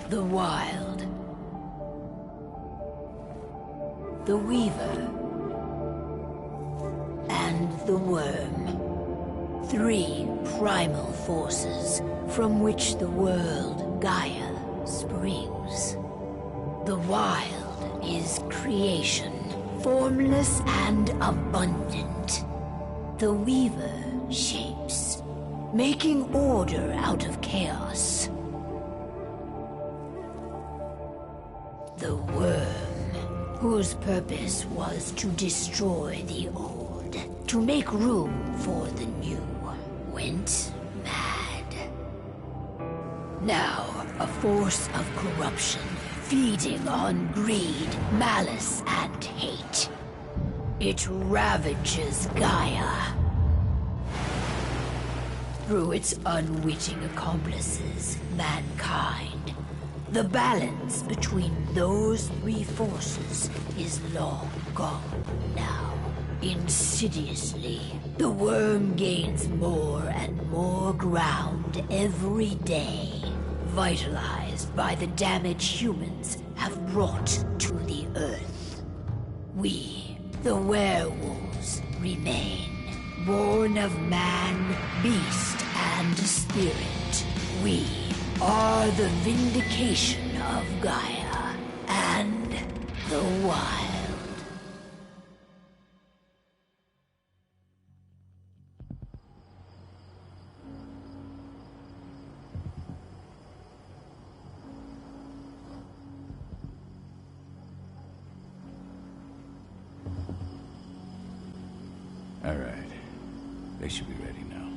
The Wild. The Weaver. And the Worm. 3 primal forces from which the world, Gaia, springs. The Wild is creation, formless and abundant. The Weaver shapes, making order out of chaos. The Worm, whose purpose was to destroy the old, to make room for the new, went mad. Now, a force of corruption, feeding on greed, malice, and hate. It ravages Gaia. Through its unwitting accomplices, mankind, the balance between those 3 forces is long gone now. Insidiously, the Worm gains more and more ground every day, vitalized by the damage humans have brought to the Earth. We, the werewolves, remain, born of man, beast, and spirit. We are the vindication of Gaia and the Wild. All right. They should be ready now.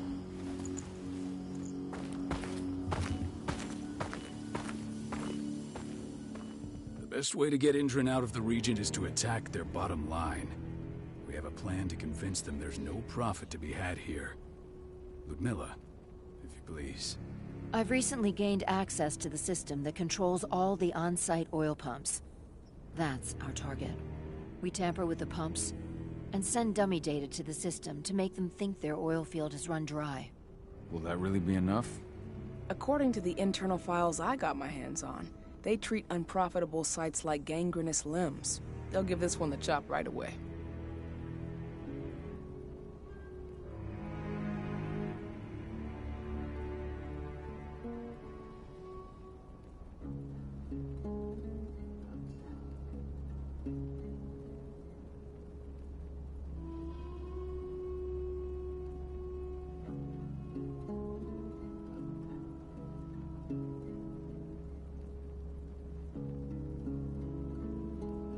The best way to get Indran out of the region is to attack their bottom line. We have a plan to convince them there's no profit to be had here. Ludmilla, if you please. I've recently gained access to the system that controls all the on-site oil pumps. That's our target. We tamper with the pumps and send dummy data to the system to make them think their oil field has run dry. Will that really be enough? According to the internal files I got my hands on, they treat unprofitable sites like gangrenous limbs. They'll give this one the chop right away.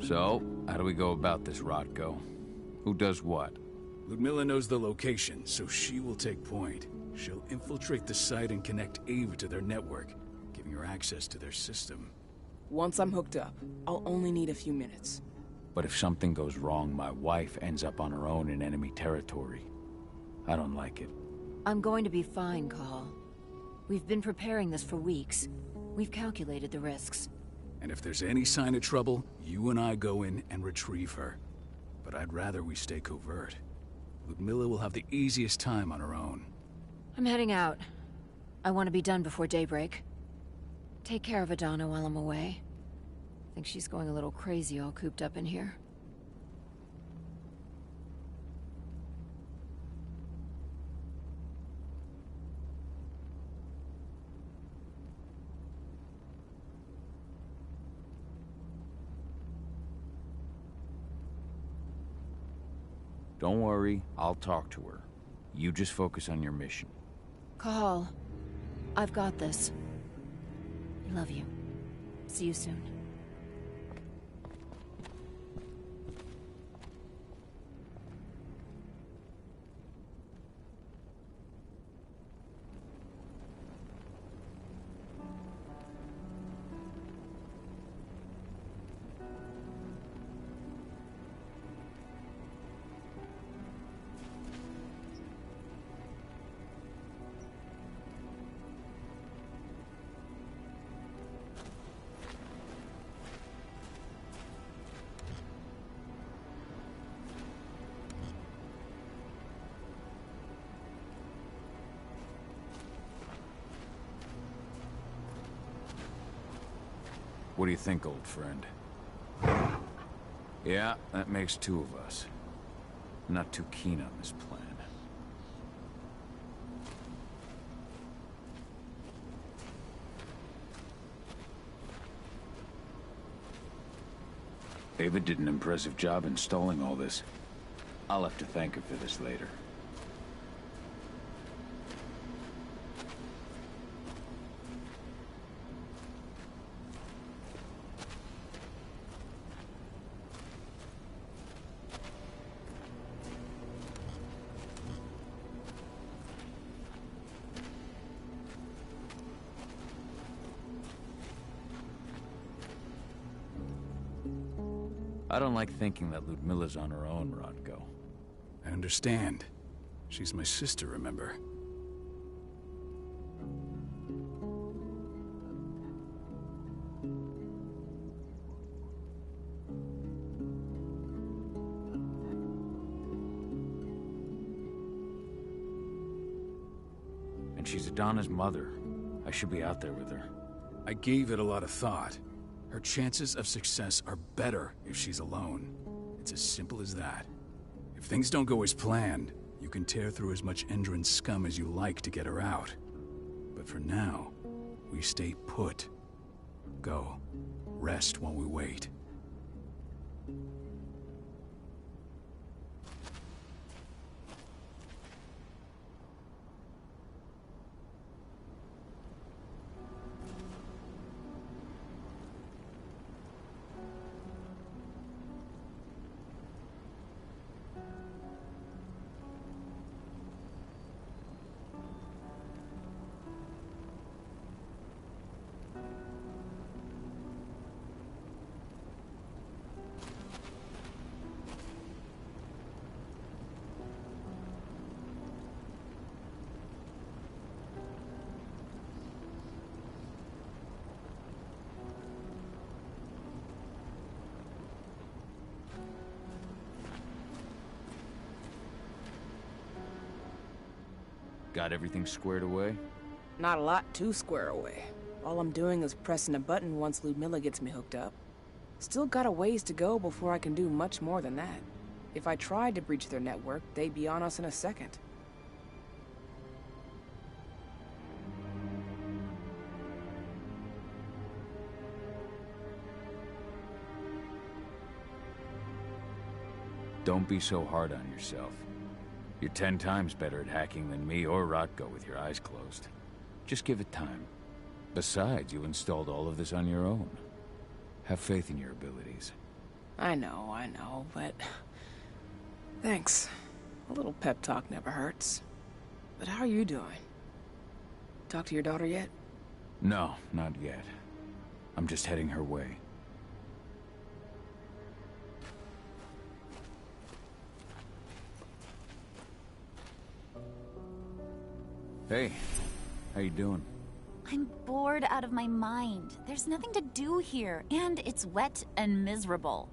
So, how do we go about this, Rodko? Who does what? Ludmilla knows the location, so she will take point. She'll infiltrate the site and connect Ava to their network, giving her access to their system. Once I'm hooked up, I'll only need a few minutes. But if something goes wrong, my wife ends up on her own in enemy territory. I don't like it. I'm going to be fine, Call. We've been preparing this for weeks. We've calculated the risks. And if there's any sign of trouble, you and I go in and retrieve her. But I'd rather we stay covert. Ludmilla will have the easiest time on her own. I'm heading out. I want to be done before daybreak. Take care of Adana while I'm away. I think she's going a little crazy all cooped up in here. Don't worry, I'll talk to her. You just focus on your mission. Call. I've got this. I love you. See you soon. What do you think, old friend? Yeah, that makes two of us. I'm not too keen on this plan. David did an impressive job installing all this. I'll have to thank him for this later. I don't like thinking that Ludmilla's on her own, Rodko. I understand. She's my sister, remember? And she's Adana's mother. I should be out there with her. I gave it a lot of thought. Her chances of success are better if she's alone. It's as simple as that. If things don't go as planned, you can tear through as much Endron scum as you like to get her out. But for now, we stay put. Go. Rest while we wait. Got everything squared away? Not a lot to square away. All I'm doing is pressing a button once Ludmilla gets me hooked up. Still got a ways to go before I can do much more than that. If I tried to breach their network, they'd be on us in a second. Don't be so hard on yourself. You're 10 times better at hacking than me or Rodko with your eyes closed. Just give it time. Besides, you installed all of this on your own. Have faith in your abilities. I know, but... Thanks. A little pep talk never hurts. But how are you doing? Talk to your daughter yet? No, not yet. I'm just heading her way. Hey, how you doing? I'm bored out of my mind. There's nothing to do here, and it's wet and miserable.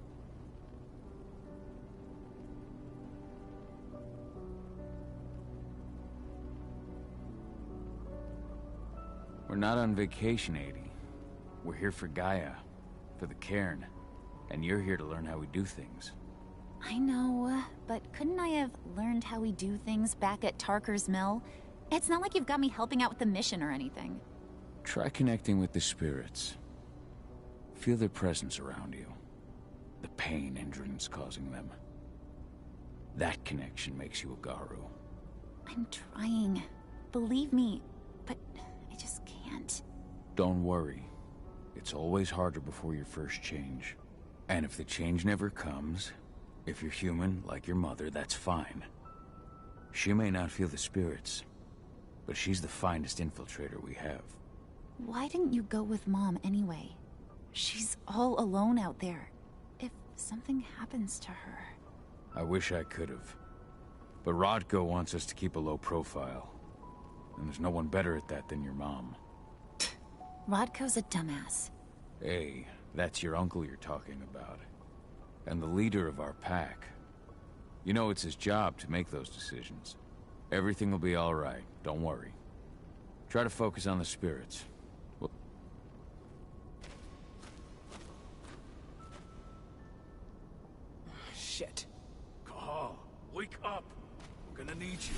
We're not on vacation, Adie. We're here for Gaia, for the cairn, and you're here to learn how we do things. I know, but couldn't I have learned how we do things back at Tarker's Mill? It's not like you've got me helping out with the mission or anything. Try connecting with the spirits. Feel their presence around you. The pain Endron's causing them. That connection makes you a Garu. I'm trying. Believe me, but I just can't. Don't worry. It's always harder before your first change. And if the change never comes, if you're human, like your mother, that's fine. She may not feel the spirits, but she's the finest infiltrator we have. Why didn't you go with Mom anyway? She's all alone out there. If something happens to her... I wish I could've. But Rodko wants us to keep a low profile. And there's no one better at that than your mom. Rodko's a dumbass. Hey, that's your uncle you're talking about. And the leader of our pack. You know it's his job to make those decisions. Everything will be all right, don't worry. Try to focus on the spirits. Wake up! We're gonna need you.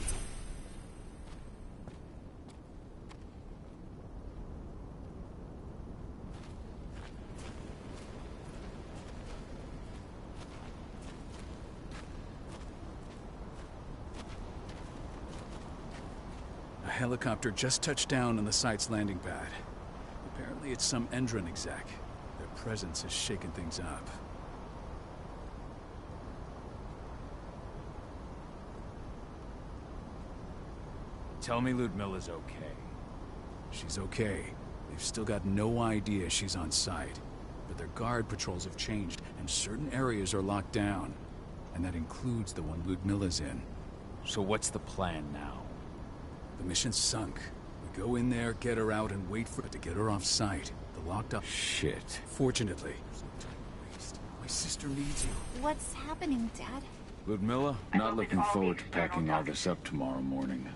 A helicopter just touched down on the site's landing pad. Apparently it's some Endron exec. Their presence has shaken things up. Tell me Ludmilla's okay. She's okay. They've still got no idea she's on site. But their guard patrols have changed, and certain areas are locked down. And that includes the one Ludmilla's in. So what's the plan now? The mission's sunk. We go in there, get her out, and wait for it to get her off site. The locked up... Shit. Fortunately. My sister needs you. What's happening, Dad? Ludmilla? Not looking forward to packing all this up tomorrow morning.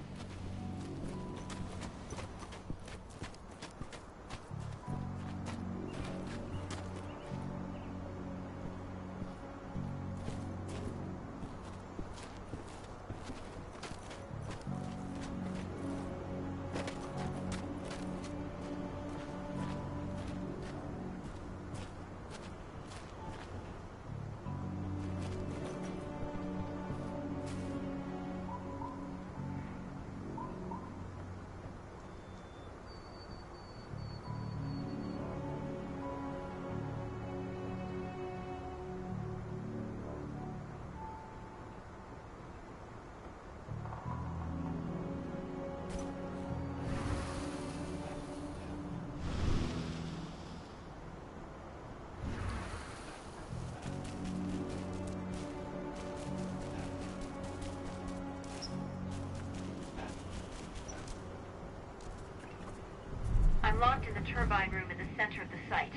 I'm locked in the turbine room in the center of the site.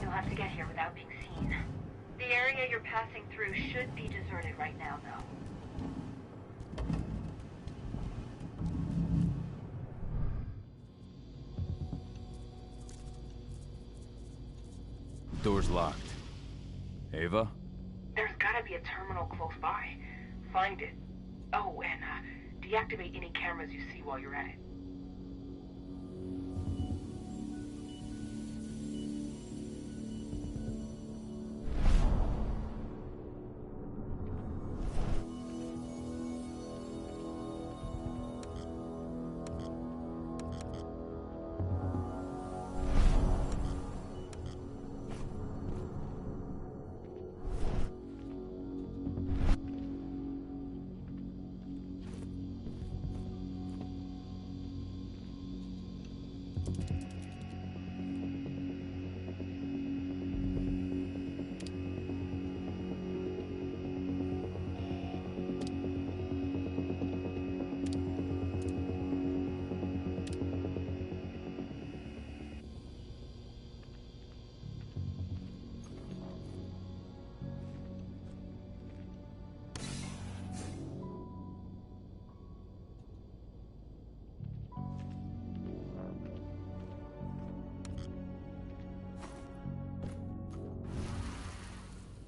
You'll have to get here without being seen. The area you're passing through should be deserted right now, though. Door's locked. Ava? There's gotta be a terminal close by. Find it. Oh, and deactivate any cameras you see while you're at it.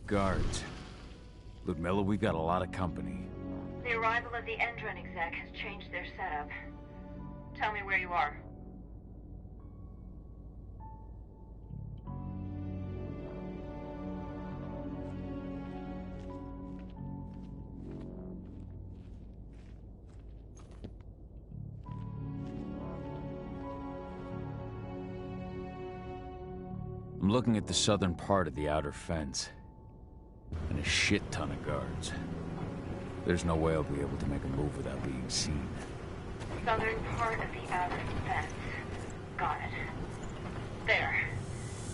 Guards. Ludmilla, we've got a lot of company. The arrival of the Endron exec has changed their setup. Tell me where you are. I'm looking at the southern part of the outer fence. And a shit ton of guards. There's no way I'll be able to make a move without being seen. Southern part of the outer fence. Got it. There.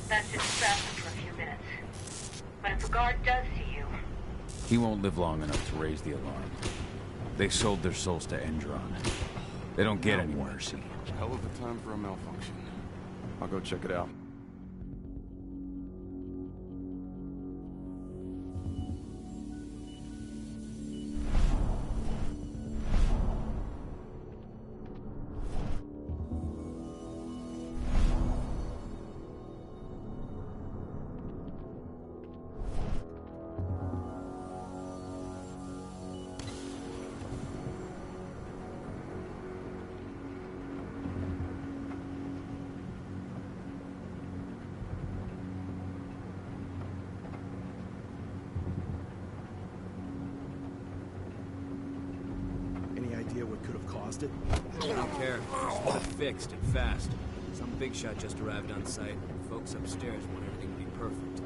That should distract them for a few minutes. But if a guard does see you... He won't live long enough to raise the alarm. They sold their souls to Endron. They don't get any mercy. Hell of a time for a malfunction. I'll go check it out. idea what could have caused it? I don't care. Just want it fixed and fast. Some big shot just arrived on site. Folks upstairs want everything to be perfect.